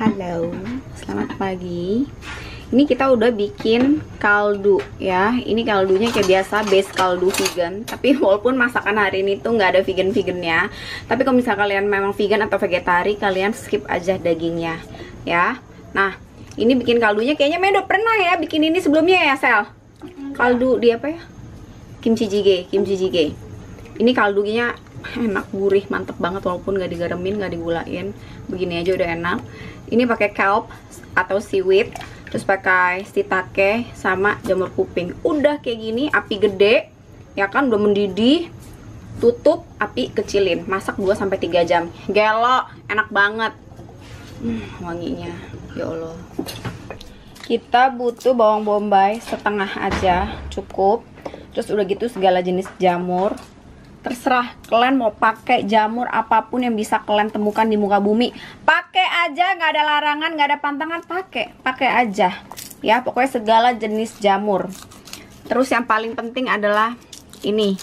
Halo, selamat pagi. Ini kita udah bikin kaldu ya. Ini kaldunya kayak biasa, base kaldu vegan. Tapi walaupun masakan hari ini tuh nggak ada vegan-vegannya, tapi kalau misalnya kalian memang vegan atau vegetari, kalian skip aja dagingnya ya. Nah, ini bikin kaldunya kayaknya Medo pernah ya bikin ini sebelumnya ya, Sel? Kaldu di apa ya? Kimchi jjigae, kimchi jjigae. Ini kaldunya enak, gurih, mantep banget walaupun nggak digaremin, nggak digulain. Begini aja udah enak. Ini pakai kelp atau seaweed, terus pakai shiitake sama jamur kuping. Udah kayak gini, api gede ya kan, udah mendidih. Tutup, api kecilin, masak 2-3 jam. Gelo, enak banget. Wanginya, ya Allah. Kita butuh bawang bombay setengah aja, cukup. Terus udah gitu segala jenis jamur. Terserah kalian mau pakai jamur apapun yang bisa kalian temukan di muka bumi, pakai aja, nggak ada larangan, nggak ada pantangan, pakai aja ya, pokoknya segala jenis jamur. Terus yang paling penting adalah ini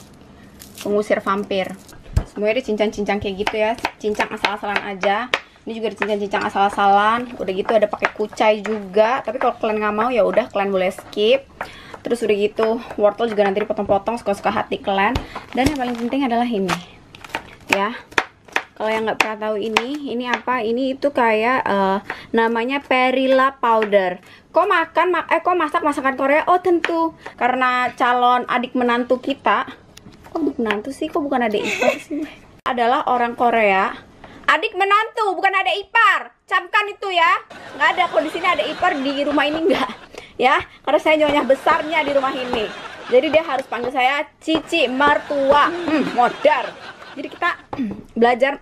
pengusir vampir. Semuanya dicincang-cincang kayak gitu ya, cincang asal-asalan aja. Ini juga dicincang-cincang asal-asalan. Udah gitu ada pakai kucai juga, tapi kalau kalian nggak mau ya udah kalian boleh skip. Terus udah gitu wortel juga nanti dipotong-potong suka-suka hati kalian. Dan yang paling penting adalah ini ya. Kalau yang nggak pernah tahu ini apa? Ini itu kayak namanya perilla powder. Kok masak masakan Korea? Oh tentu karena calon adik menantu kita. Kok adik menantu sih? Kok bukan adik ipar sih? Adalah orang Korea. Adik menantu bukan adik ipar. Camkan itu ya. Nggak ada, kalau di sini ada ipar, di rumah ini nggak. Ya, karena saya nyonya besarnya di rumah ini. Jadi dia harus panggil saya cici mertua. Modar. Jadi kita belajar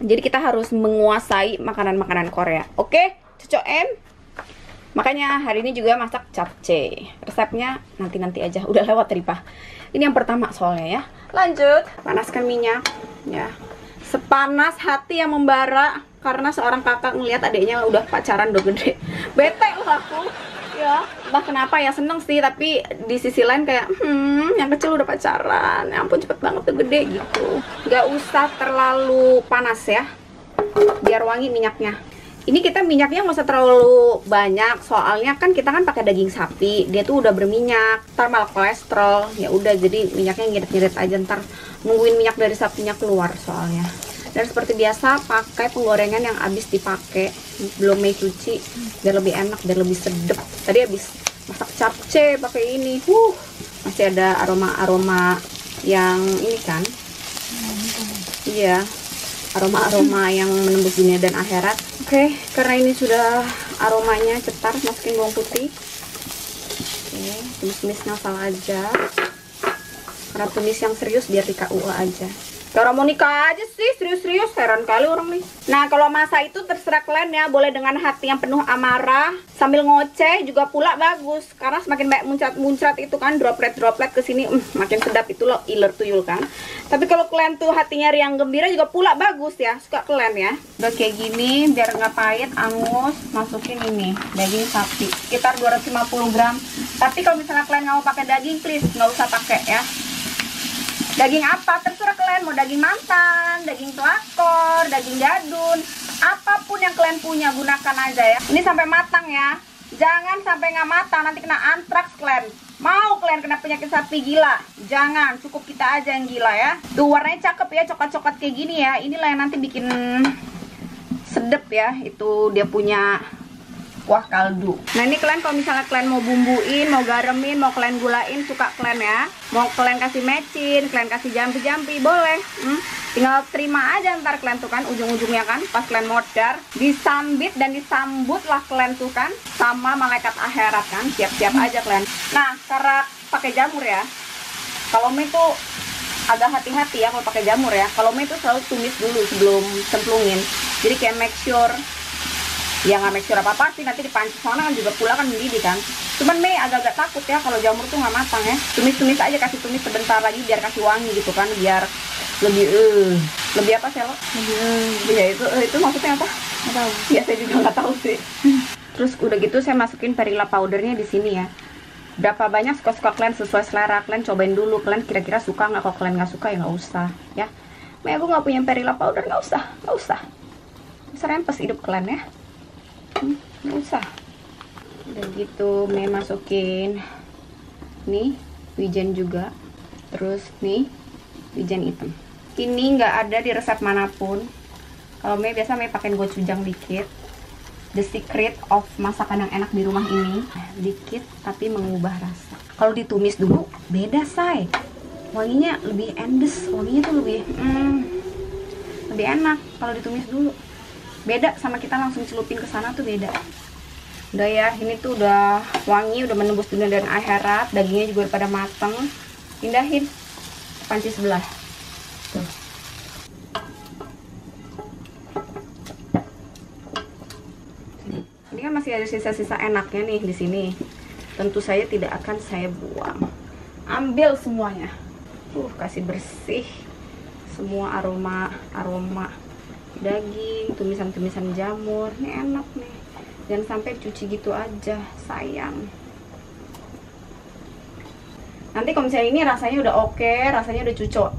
jadi kita harus menguasai makanan-makanan Korea. Oke, Cuco M. Makanya hari ini juga masak capcay. Resepnya nanti aja, udah lewat tadi, Pak. Ini yang pertama soalnya ya. Lanjut, panaskan minyak ya. Sepanas hati yang membara karena seorang kakak ngelihat adiknya udah pacaran udah gede. Bete loh aku ya, entah kenapa ya, seneng sih, tapi di sisi lain kayak yang kecil udah pacaran, ya ampun cepet banget tuh gede gitu. Gak usah terlalu panas ya, biar wangi minyaknya. Ini kita minyaknya nggak usah terlalu banyak, soalnya kan kita kan pakai daging sapi, dia tuh udah berminyak, ntar malah kolesterol. Ya udah, jadi minyaknya ngirit-ngirit aja, ntar nungguin minyak dari sapinya keluar soalnya. Dan seperti biasa pakai penggorengan yang habis dipakai, belum Mei cuci, biar lebih enak, biar lebih sedep. Tadi habis masak capcay pakai ini, masih ada aroma yang ini kan, iya, aroma yang menembus dunia dan akhirat. Oke, karena ini sudah aromanya cetar, masukin bawang putih. Oke, tumis-tumis ngasal aja. Karena tumis yang serius biar di KUA aja. Kayak orang mau nikah aja sih, serius-serius, heran kali orang nih. Nah, kalau masak itu terserah kalian ya, boleh dengan hati yang penuh amarah, sambil ngoceh juga pula bagus. Karena semakin banyak muncrat-muncrat itu kan, droplet-droplet ke sini, makin sedap itu loh, iler tuyul kan. Tapi kalau kalian tuh hatinya riang gembira juga pula bagus ya, suka kalian ya. Udah kayak gini, biar nggak pahit, angus, masukin ini, daging sapi, sekitar 250 gram. Tapi kalau misalnya kalian nggak mau pakai daging, please nggak usah pakai ya. Daging apa? Terserah kalian, mau daging mantan, daging pelakor, daging jadun, apapun yang kalian punya, gunakan aja ya. Ini sampai matang ya, jangan sampai nggak matang, nanti kena antraks kalian. Mau kalian kena penyakit sapi gila, jangan, cukup kita aja yang gila ya. Tuh warnanya cakep ya, coklat-coklat kayak gini ya. Inilah yang nanti bikin sedep ya, itu dia punya kuah kaldu. Nah ini kalian kalau misalnya kalian mau bumbuin, mau garemin, mau kalian gulain, suka kalian ya. Mau kalian kasih mecin, kalian kasih jampi-jampi, boleh. Tinggal terima aja ntar kalian tuh kan, ujung-ujungnya kan, pas kalian modar, disambit dan disambut lah kalian tuh kan, sama malaikat akhirat kan, siap-siap aja kalian. Nah, cara pakai jamur ya, kalau mie tuh agak hati-hati ya kalau pakai jamur ya. Kalau mie tuh selalu tumis dulu sebelum cemplungin. Jadi kayak make sure, ya nggak make sure apa-apa sih, nanti dipancing soalnya kan juga pula kan mendidih kan. Cuman Mei agak-agak takut ya kalau jamur tuh nggak matang ya. Tumis-tumis aja, kasih tumis sebentar lagi biar kasih wangi gitu kan, biar lebih apa sih lo? Ya itu maksudnya apa? Nggak tahu. Ya saya juga nggak tahu sih. Terus udah gitu saya masukin perilla powdernya di sini ya. Berapa banyak suka-suka kalian, sesuai selera kalian, cobain dulu. Kalian kira-kira suka nggak? Kalau kalian nggak suka ya nggak usah ya. Mei aku nggak punya perilla powder, nggak usah. serempes hidup kalian ya. Nggak usah. Udah gitu, Mei masukin nih wijen juga, terus nih wijen hitam. Ini nggak ada di resep manapun. Kalau Mei biasa Mei pakai gochujang dikit. The secret of masakan yang enak di rumah ini, dikit tapi mengubah rasa. Kalau ditumis dulu beda, say. Wanginya lebih endes, wanginya tuh lebih enak kalau ditumis dulu. Beda sama kita langsung celupin ke sana tuh beda. Udah ya, ini tuh udah wangi, udah menembus dunia dan akhirat. Dagingnya juga udah pada mateng. Pindahin ke panci sebelah. Tuh. Ini kan masih ada sisa-sisa enaknya nih di sini. Tentu saja tidak akan saya buang. Ambil semuanya. Kasih bersih semua aroma daging, tumisan-tumisan jamur. Ini enak nih. Jangan sampai cuci gitu aja, sayang. Nanti kalau misalnya ini rasanya udah oke, rasanya udah cucok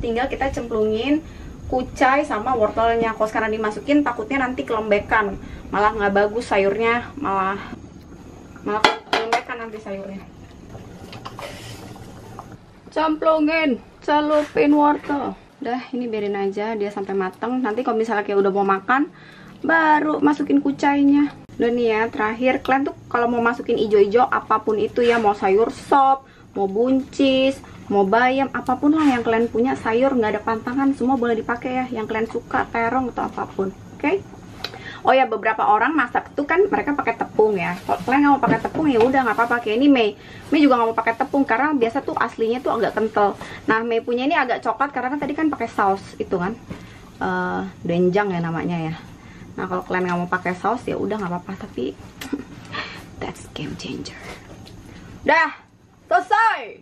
tinggal kita cemplungin kucai sama wortelnya. Kalau sekarang dimasukin takutnya nanti kelembekan, malah nggak bagus sayurnya, malah kelembekan nanti sayurnya. Cemplungin, celupin wortel. Udah, ini biarin aja dia sampai mateng. Nanti kalau misalnya kayak udah mau makan, baru masukin kucainya. Udah nih ya, terakhir kalian tuh kalau mau masukin ijo-ijo apapun itu ya, mau sayur sop, mau buncis, mau bayam, apapun lah yang kalian punya sayur, nggak ada pantangan, semua boleh dipakai ya, yang kalian suka, terong atau apapun. Oke? Oh ya, beberapa orang masak tuh kan mereka pakai tepung ya. Kalau kalian nggak mau pakai tepung ya udah nggak apa-apa. Kayak ini Mei juga nggak mau pakai tepung karena biasa tuh aslinya tuh agak kental. Nah, Mei punya ini agak coklat karena kan tadi kan pakai saus itu kan, doenjang ya namanya ya. Nah, kalau kalian nggak mau pakai saus ya udah nggak apa-apa, tapi that's game changer. Dah, selesai.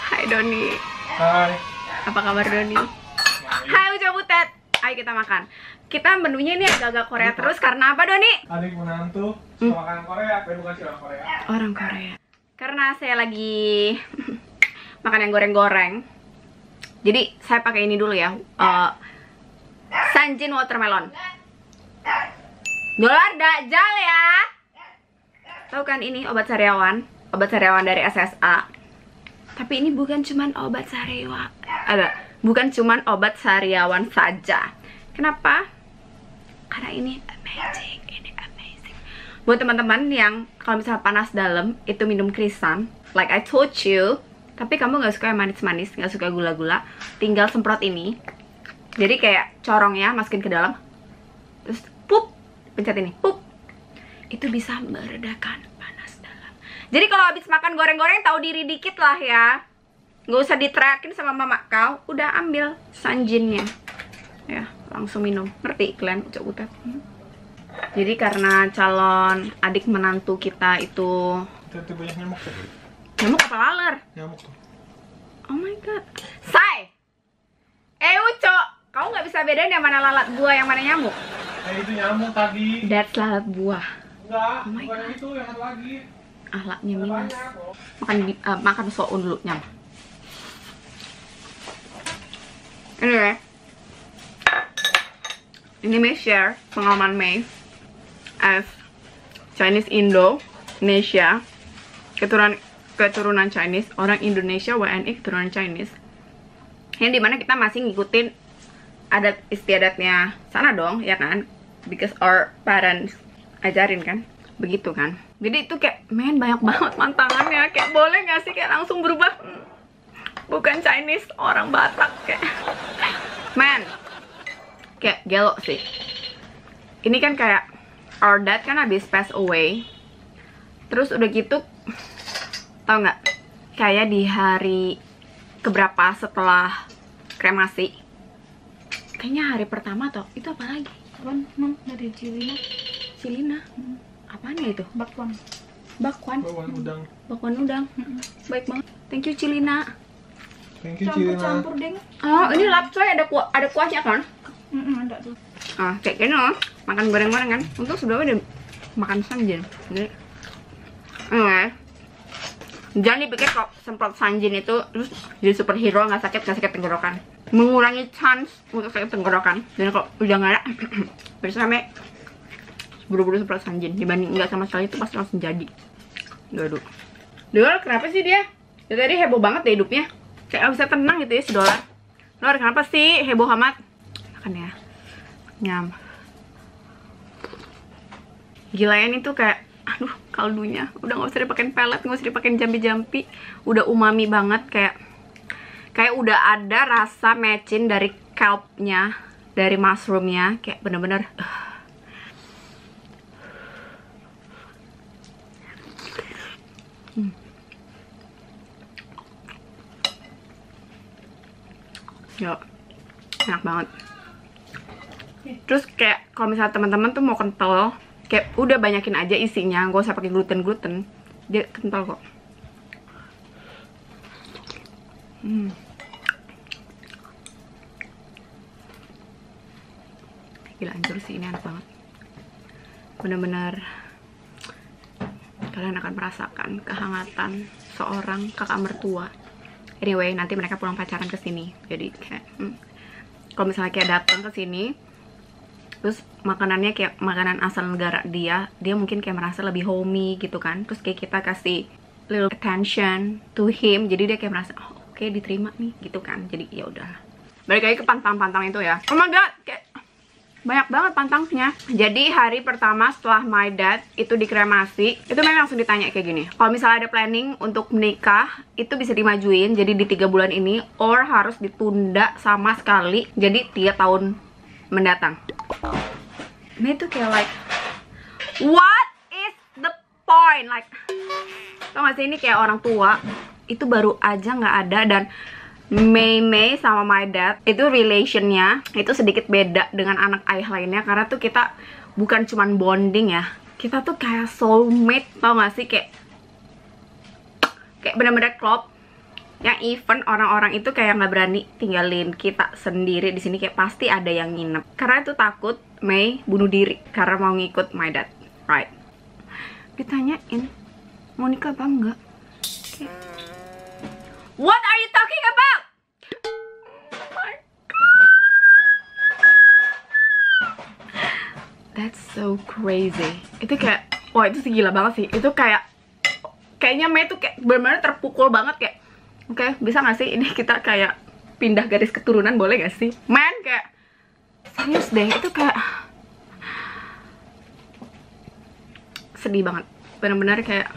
Hai Doni. Hai. Apa kabar Doni? Hai Uca Butet. Ayo kita makan. Kita menunya ini agak-agak Korea terus karena apa Doni? Adik menantu suka makanan Korea, edukasi orang Korea. Orang Korea. Karena saya lagi makan yang goreng-goreng. Jadi saya pakai ini dulu ya. Sanjin watermelon. Dolar Dajjal ya. Tahu kan ini obat sariawan dari SSA. Tapi ini bukan cuman obat sariawan. Bukan cuman obat sariawan saja. Kenapa? Karena ini amazing, Buat teman-teman yang kalau misalnya panas dalam itu minum krisan, like I told you. Tapi kamu nggak suka yang manis-manis, nggak suka gula-gula, tinggal semprot ini. Jadi kayak corongnya masukin ke dalam, terus pup, pencet ini, pup. Itu bisa meredakan panas dalam. Jadi kalau habis makan goreng-goreng tahu diri dikit lah ya. Nggak usah diteriakin sama mama kau, udah ambil sanjinnya. Ya, langsung minum. Ngerti kalian Ucap Butet? Jadi karena calon adik menantu kita itu banyak nyamuk tuh. Nyamuk apa laler? Nyamuk tuh. Oh my god. Say! Uco, kamu nggak bisa bedain yang mana lalat buah, yang mana nyamuk? Itu nyamuk tadi. That's lalat buah. Enggak, Oh my bukan God. itu, yang satu lagi. Ahlaknya Ada minus. banyak loh. Makan soun dulu, nyam. Anyway, ini Mei share pengalaman Mei as Chinese Indonesia, keturunan Chinese, orang Indonesia, WNI keturunan Chinese. Yang dimana kita masih ngikutin adat istiadatnya sana dong, ya kan? Because our parents ajarin kan, begitu kan? Jadi itu kayak, men banyak banget mantangannya. Kayak boleh gak sih kayak langsung berubah? Bukan Chinese, orang Batak kayak. Men, kayak gelo sih. Ini kan kayak our dad kan habis pass away. Terus udah gitu, tau nggak? Kayak di hari keberapa setelah kremasi, kayaknya hari pertama atau itu apa lagi? Bakwan, dari Cilina. Cilina. Apaan ya itu? Bakwan. Bakwan. Bakwan udang. Bakwan udang. Baik banget. Thank you Cilina. Thank you Cilina. Campur deng. Oh, ini lapcoy ada kuahnya kan? Ada tuh. Ah, kayak gini loh. Makan goreng-gorengan. Untuk sebelumnya udah makan sanjin. Jadi jangan dipikir kok semprot sanjin itu terus jadi superhero, nggak sakit tenggorokan. Mengurangi chance untuk sakit tenggorokan. Dan kalau udah nggak ada, biasanya sampai buru-buru semprot sanjin dibanding nggak sama sekali, itu pasti langsung jadi. Aduh. Dolar kenapa sih dia? Dari tadi heboh banget deh hidupnya. Kayak nggak bisa tenang gitu ya si Dolar. Dolar kenapa sih heboh amat? Makan ya. Nyam. Gila ya, ini tuh kayak, aduh, kaldunya udah nggak usah dipakein pelet, nggak usah dipakein jampi-jampi, udah umami banget, kayak udah ada rasa mecin dari kelpnya, dari mushroomnya, kayak bener-bener ya, enak banget. Terus kayak kalau misalnya teman-teman tuh mau kental, kayak udah banyakin aja isinya, gak usah pakai gluten, dia kental kok. Gila, anjir sih, ini enak banget. Bener-bener kalian akan merasakan kehangatan seorang kakak mertua. Anyway, nanti mereka pulang pacaran ke sini. Jadi kayak kalau misalnya kayak datang ke sini terus makanannya kayak makanan asal negara dia mungkin kayak merasa lebih homey gitu kan. Terus kayak kita kasih little attention to him, jadi dia kayak merasa oh, oke, diterima nih gitu kan. Jadi ya udah. Balik lagi ke pantang-pantang itu ya. Oh my god, kayak banyak banget pantangnya. Jadi hari pertama setelah my dad itu dikremasi, itu memang langsung ditanya kayak gini, kalau misalnya ada planning untuk menikah, itu bisa dimajuin jadi di 3 bulan ini, or harus ditunda sama sekali jadi 3 tahun mendatang. Nah itu kayak like, what is the point? Like, tau gak sih, ini kayak orang tua itu baru aja nggak ada, dan Mei sama my dad itu relationnya itu sedikit beda dengan anak ayah lainnya, karena tuh kita bukan cuman bonding ya, kita tuh kayak soulmate, tau gak sih, kayak bener-bener klop. Yang even orang-orang itu kayak nggak berani tinggalin kita sendiri di sini, kayak pasti ada yang nginep, karena itu takut Mei bunuh diri karena mau ngikut my dad, right? Ditanyain mau nikah apa enggak, kayak, what are you talking about? Oh my god, that's so crazy. Itu kayak, wah itu sih gila banget sih. Itu kayaknya Mei tuh kayak benar-benar terpukul banget, kayak oke, bisa gak sih ini kita kayak pindah garis keturunan, boleh gak sih? Man, kayak serius deh, itu kayak sedih banget. Bener-bener kayak,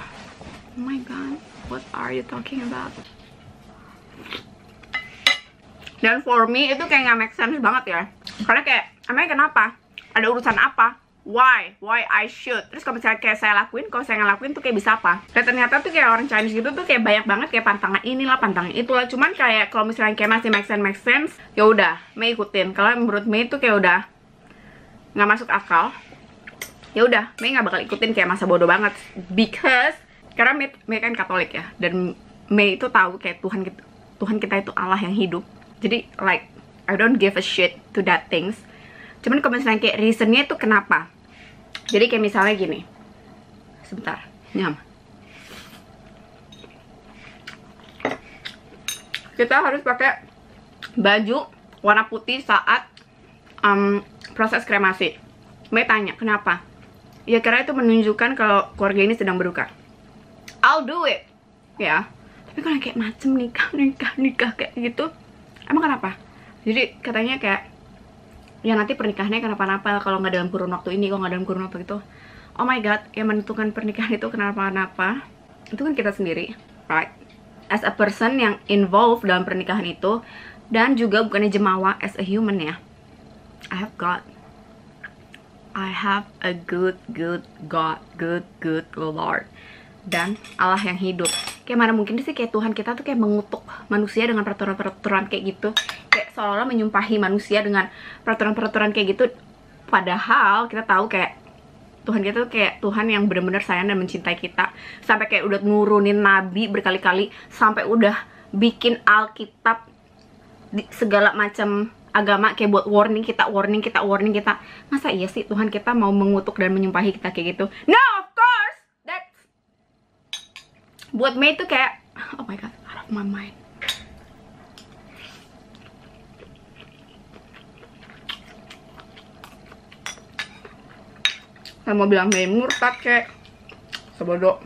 oh my god, what are you talking about? Dan for me itu kayak gak make sense banget ya. Karena kayak, emangnya kenapa? Ada urusan apa? Why I should? Terus kalau misalnya kayak saya lakuin, kalau saya ngelakuin tuh kayak bisa apa? Dan ternyata tuh kayak orang Chinese gitu tuh kayak banyak banget kayak pantangan inilah, pantangan itulah. Cuman kayak kalau misalnya kayak masih make sense, ya udah Mei ikutin. Kalau menurut Mei tuh kayak udah nggak masuk akal, ya udah Mei nggak bakal ikutin, kayak masa bodoh banget. Because karena Mei kan Katolik ya, dan Mei itu tahu kayak Tuhan kita itu Allah yang hidup. Jadi like I don't give a shit to that things. Cuman kalau misalnya kayak reasonnya itu kenapa? Jadi kayak misalnya gini, sebentar, nyam. Kita harus pakai baju warna putih saat proses kremasi. Mei tanya kenapa? Ya karena itu menunjukkan kalau keluarga ini sedang berduka. I'll do it, ya. Tapi kalau kayak macem nikah kayak gitu, emang kenapa? Jadi katanya kayak, ya nanti pernikahannya kenapa-napa kalau nggak dalam kurun waktu ini, kalau nggak dalam kurun waktu itu. Oh my god, yang menentukan pernikahan itu kenapa-napa itu kan kita sendiri, right? As a person yang involved dalam pernikahan itu, dan juga bukannya jemawa, as a human ya. I have God. I have a good God, good Lord, dan Allah yang hidup. Kayak mana mungkin sih kayak Tuhan kita tuh kayak mengutuk manusia dengan peraturan-peraturan kayak gitu, kayak seolah-olah menyumpahi manusia dengan peraturan-peraturan kayak gitu. Padahal kita tahu kayak Tuhan kita tuh kayak Tuhan yang bener-bener sayang dan mencintai kita, sampai kayak udah nurunin nabi berkali-kali, sampai udah bikin Alkitab di segala macam agama kayak buat warning kita. Masa iya sih Tuhan kita mau mengutuk dan menyumpahi kita kayak gitu? No, of course, that's buat Mei itu kayak, oh my god, out of my mind. Saya mau bilang Mei murtad kayak sebodoh.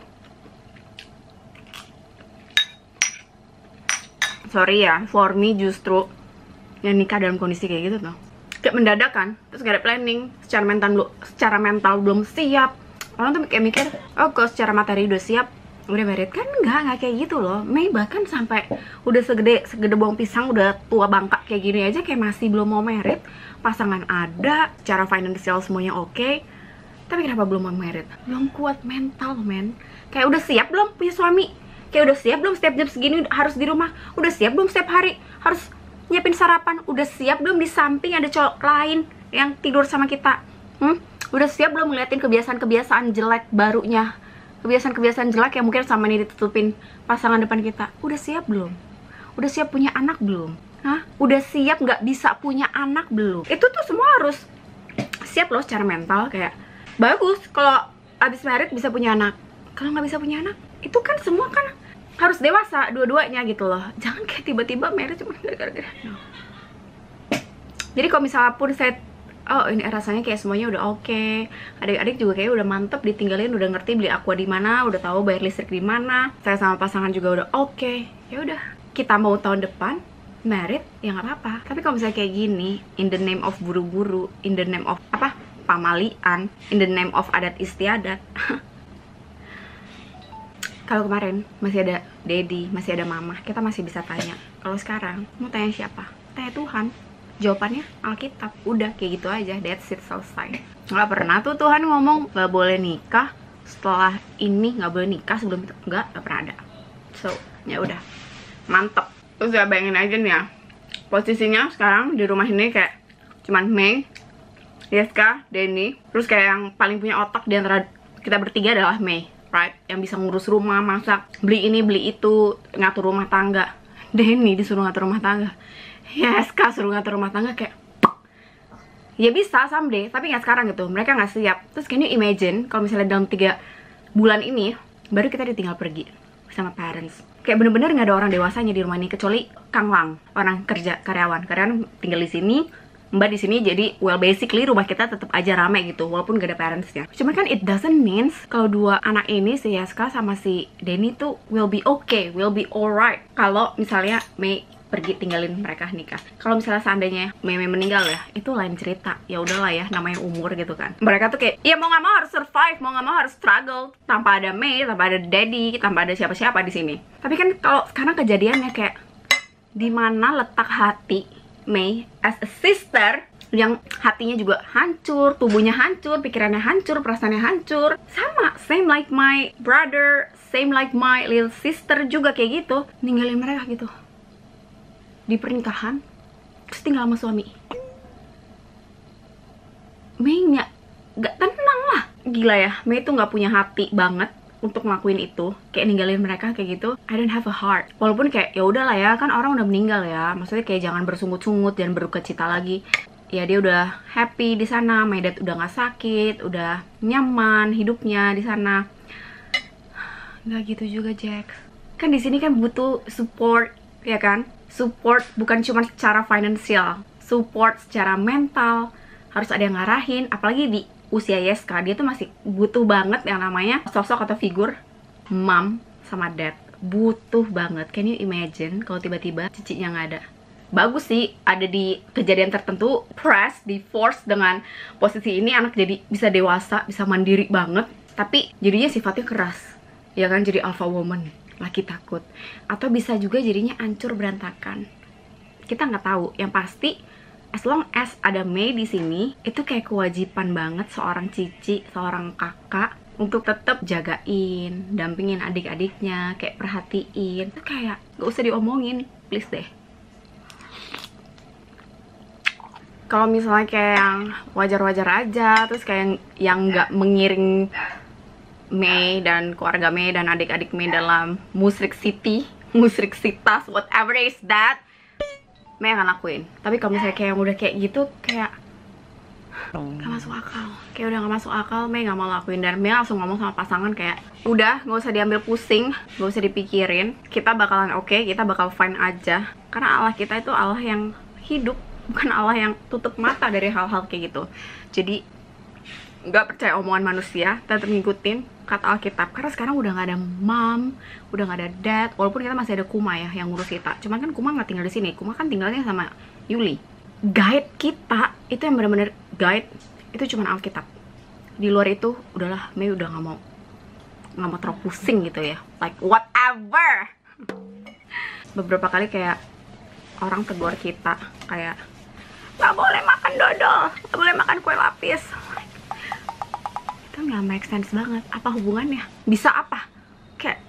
Sorry ya, for me justru yang nikah dalam kondisi kayak gitu tuh kayak mendadak kan, terus gak ada planning, secara mental belum siap. Orang tuh kayak mikir, oh kalau secara materi udah siap, udah married. Kan nggak kayak gitu loh. Mei bahkan sampai udah segede bawang pisang, udah tua bangka kayak gini aja kayak masih belum mau married. Pasangan ada, cara financial semuanya oke, tapi kenapa belum mau married? Belum kuat mental, men. Kayak udah siap belum punya suami? Kayak udah siap belum setiap jam segini harus di rumah? Udah siap belum setiap hari harus nyiapin sarapan? Udah siap belum di samping ada cowok lain yang tidur sama kita? Udah siap belum ngeliatin kebiasaan-kebiasaan jelek barunya? Kebiasaan-kebiasaan jelek yang mungkin sama ini ditutupin pasangan depan kita. Udah siap belum? Udah siap punya anak belum? Hah? Udah siap nggak bisa punya anak belum? Itu tuh semua harus siap loh secara mental. Kayak bagus kalau abis married bisa punya anak. Kalau nggak bisa punya anak, itu kan semua kan harus dewasa dua-duanya gitu loh. Jangan kayak tiba-tiba married cuma gara-gara no. Jadi kalau misalnya pun saya, oh ini rasanya kayak semuanya udah oke, adik-adik juga kayak udah mantep ditinggalin, udah ngerti beli aqua di mana, udah tahu bayar listrik di mana, saya sama pasangan juga udah oke, ya udah kita mau tahun depan married ya nggak apa-apa. Tapi kalau misalnya kayak gini, in the name of buru-buru, in the name of apa pamalian, in the name of adat istiadat. Kalau kemarin masih ada daddy, masih ada mama, kita masih bisa tanya. Kalau sekarang mau tanya siapa? Tanya Tuhan. Jawabannya Alkitab. Udah kayak gitu aja, that's it, selesai. Nggak pernah tuh Tuhan ngomong nggak boleh nikah setelah ini, nggak boleh nikah sebelum itu. Nggak pernah ada. So ya udah, mantep. Terus ya bayangin aja nih ya, posisinya sekarang di rumah ini kayak cuman Mei, Yeska, Denny, terus kayak yang paling punya otak di antara kita bertiga adalah Mei, right? Yang bisa ngurus rumah, masak, beli ini, beli itu, ngatur rumah tangga. Denny disuruh ngatur rumah tangga, Yeska suruh ngatur rumah tangga. Kayak ya bisa someday, tapi nggak sekarang gitu. Mereka nggak siap. Terus can you imagine kalau misalnya dalam 3 bulan ini baru kita ditinggal pergi sama parents. Kayak bener-bener nggak ada orang dewasanya di rumah ini kecuali Kang Lang, orang kerja, karyawan tinggal di sini, Mbak di sini. Jadi well basically rumah kita tetap aja rame gitu walaupun gak ada parentsnya. Cuman kan it doesn't mean kalau dua anak ini, si Yeska sama si Denny tuh will be okay, will be alright kalau misalnya Mei pergi tinggalin mereka nikah. Kalau misalnya seandainya Mei meninggal ya, itu lain cerita. Ya udahlah ya, namanya umur gitu kan. Mereka tuh kayak ya mau nggak mau harus survive, mau nggak mau harus struggle tanpa ada Mei, tanpa ada Daddy, tanpa ada siapa-siapa di sini. Tapi kan kalau sekarang kejadiannya kayak di mana letak hati Mei as a sister yang hatinya juga hancur, tubuhnya hancur, pikirannya hancur, perasaannya hancur. Sama, same like my brother, same like my little sister juga kayak gitu. Ninggalin mereka gitu di pernikahan, terus tinggal sama suami. Mei gak tenang lah. Gila ya, Mei tuh gak punya hati banget untuk ngelakuin itu, kayak ninggalin mereka kayak gitu. I don't have a heart. Walaupun kayak ya udahlah ya, kan orang udah meninggal ya. Maksudnya kayak jangan bersungut-sungut, jangan berduka cita lagi. Ya dia udah happy di sana, my dad udah nggak sakit, udah nyaman hidupnya di sana. Nggak gitu juga Jack. Kan di sini kan butuh support, ya kan? Support bukan cuma secara finansial, support secara mental. Harus ada yang ngarahin, apalagi di usia Yeska, dia tuh masih butuh banget yang namanya sosok atau figur mom sama dad. Butuh banget. Can you imagine kalau tiba-tiba cicinya nggak ada? Bagus sih ada di kejadian tertentu, press, di force dengan posisi ini anak jadi bisa dewasa, bisa mandiri banget. Tapi jadinya sifatnya keras, ya kan, jadi alpha woman, laki takut. Atau bisa juga jadinya hancur berantakan. Kita nggak tahu. Yang pasti as long as ada Mei di sini, itu kayak kewajiban banget seorang cici, seorang kakak untuk tetap jagain, dampingin adik-adiknya, kayak perhatiin. Itu kayak gak usah diomongin, please deh. Kalau misalnya kayak yang wajar-wajar aja, terus kayak yang nggak mengiring Mei dan keluarga Mei dan adik-adik Mei dalam musrik city, musrik sitas, whatever is that, Mei akan lakuin. Tapi kalau misalnya kayak yang udah kayak gitu, kayak gak masuk akal. Kayak udah gak masuk akal, Mei gak mau lakuin. Dan Mei langsung ngomong sama pasangan kayak, udah gak usah diambil pusing, gak usah dipikirin, kita bakalan oke, kita bakal fine aja. Karena Allah kita itu Allah yang hidup, bukan Allah yang tutup mata dari hal-hal kayak gitu. Jadi gak percaya omongan manusia, tetap ngikutin kata Alkitab. Karena sekarang udah gak ada mom, udah gak ada dad. Walaupun kita masih ada Kuma ya yang ngurus kita. Cuman kan Kuma gak tinggal di sini. Kuma kan tinggalnya sama Yuli. Guide kita itu yang benar-benar guide itu cuman Alkitab. Di luar itu udahlah, Mei udah gak mau terlalu pusing gitu ya. Like whatever. Beberapa kali kayak orang tegur kita kayak, gak boleh makan dodol, gak boleh makan kue lapis. Itu nggak make sense banget. Apa hubungannya? Bisa apa? Kayak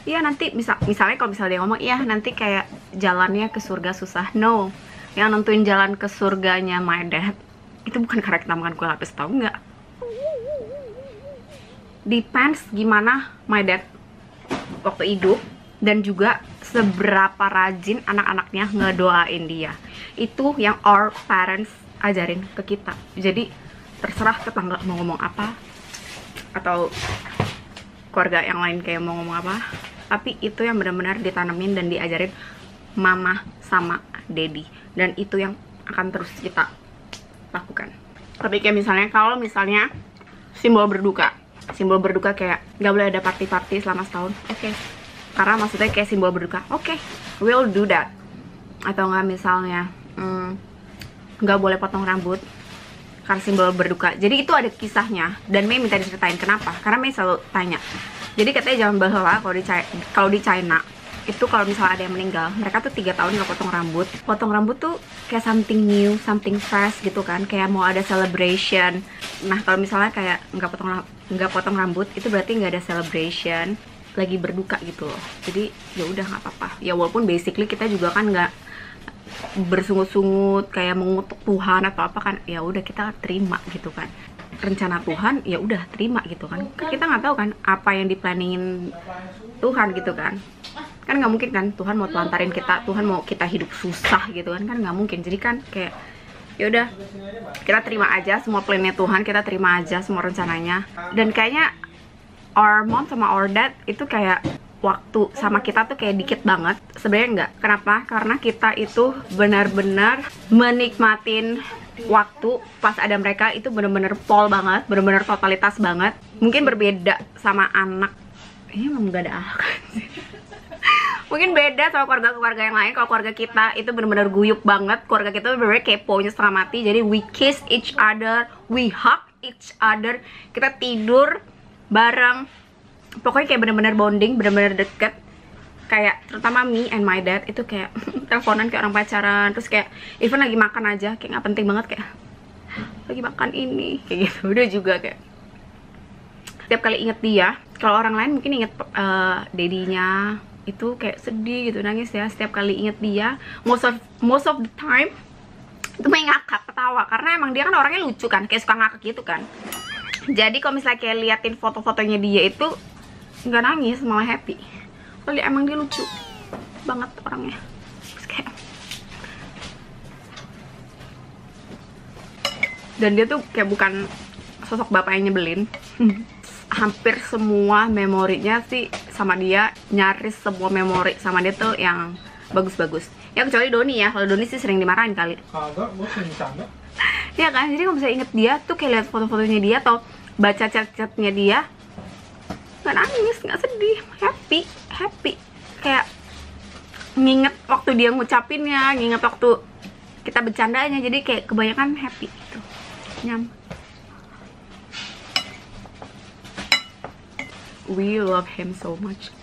iya nanti misalnya kalau misalnya dia ngomong iya nanti kayak jalannya ke surga susah. No, yang nentuin jalan ke surganya my dad itu bukan karena kita makan kue lapis, tau nggak? Depends gimana my dad waktu hidup dan juga seberapa rajin anak-anaknya ngedoain dia. Itu yang our parents ajarin ke kita. Jadi terserah tetangga mau ngomong apa atau keluarga yang lain kayak mau ngomong apa, tapi itu yang benar-benar ditanemin dan diajarin mama sama daddy, dan itu yang akan terus kita lakukan. Tapi kayak misalnya kalau misalnya simbol berduka kayak nggak boleh ada party-party selama setahun, oke. Karena maksudnya kayak simbol berduka, oke, we'll do that. Atau nggak misalnya nggak boleh potong rambut karena simbol berduka. Jadi itu ada kisahnya dan Mei minta diceritain kenapa. Karena Mei selalu tanya. Jadi katanya zaman bahwa kalau di China itu kalau misalnya ada yang meninggal, mereka tuh 3 tahun nggak potong rambut. Potong rambut tuh kayak something new, something fresh gitu kan, kayak mau ada celebration. Nah kalau misalnya kayak nggak potong rambut, itu berarti nggak ada celebration, lagi berduka gitu loh. Jadi ya udah nggak apa-apa. Ya walaupun basically kita juga kan nggak bersungut-sungut kayak mengutuk Tuhan atau apa kan, ya udah kita terima gitu kan, rencana Tuhan ya udah terima gitu kan. Kita nggak tahu kan apa yang diplanningin Tuhan gitu kan nggak mungkin kan Tuhan mau telantarin kita, Tuhan mau kita hidup susah gitu kan nggak mungkin. Jadi kan kayak ya udah kita terima aja semua plannya Tuhan, kita terima aja semua rencananya. Dan kayaknya our mom sama our dad itu kayak waktu sama kita tuh kayak dikit banget. Sebenarnya enggak. Kenapa? Karena kita itu benar-benar menikmatin waktu pas ada mereka, itu benar-benar pol banget, benar-benar totalitas banget. Mungkin berbeda sama anak. Ini emang gak ada akal sih. Mungkin beda sama keluarga-keluarga yang lain. Kalau keluarga kita itu benar-benar guyup banget. Keluarga kita benar-benar keponya setengah mati. Jadi we kiss each other, we hug each other. Kita tidur bareng. Pokoknya kayak bener-bener bonding, bener-bener deket. Kayak terutama me and my dad itu kayak teleponan kayak orang pacaran. Terus kayak even lagi makan aja kayak nggak penting banget, kayak lagi makan ini kayak gitu. Udah juga kayak setiap kali inget dia. Kalau orang lain mungkin inget dedinya itu kayak sedih gitu, nangis ya. Setiap kali inget dia, most of the time itu main ngakak, ketawa. Karena emang dia kan orangnya lucu kan, kayak suka ngakak gitu kan. Jadi kalau misalnya kayak liatin foto-fotonya dia itu nggak nangis, malah happy. Soalnya emang dia lucu banget orangnya. Terus kayak dan dia tuh kayak bukan sosok bapak yang nyebelin. Hampir semua memorinya sih sama dia, nyaris semua memori sama dia tuh yang bagus-bagus. Ya kecuali Doni ya, kalau Doni sih sering dimarahin kali. Kagak, gue sering bercanda. Ya kan, jadi kalau bisa inget dia tuh kayak lihat foto-fotonya dia atau baca chat-chatnya dia, nggak nangis, nggak sedih, happy. Kayak nginget waktu dia ngucapinnya, nginget waktu kita bercandanya, jadi kayak kebanyakan happy gitu. Nyam. We love him so much.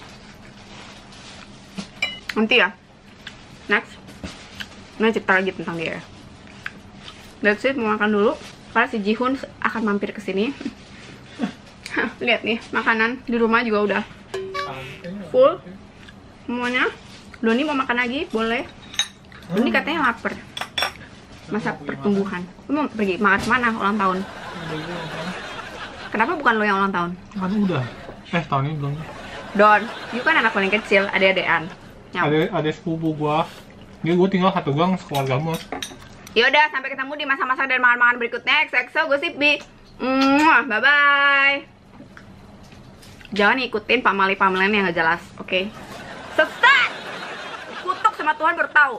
Nanti ya, next, cerita lagi tentang dia. That's it, mau makan dulu. Karena si Jihun akan mampir ke sini. Lihat nih, makanan di rumah juga udah full semuanya. Doni mau makan lagi? Boleh. Doni katanya lapar. masa pertumbuhan. Lu mau pergi makan kemana ulang tahun? Kenapa bukan lo yang ulang tahun? Kan udah. Tahun ini belum. Don, you kan anak paling kecil, adik-adikan. Ada sepupu gua. Ini gua tinggal satu gang sekeluarga mah. Yaudah, sampai ketemu di masa-masa dan makan-makan berikutnya. XOXO Gosip Bi. Bye-bye. Jangan ikutin pamali-pamalian yang gak jelas, oke? Sesat! Kutuk sama Tuhan baru tahu.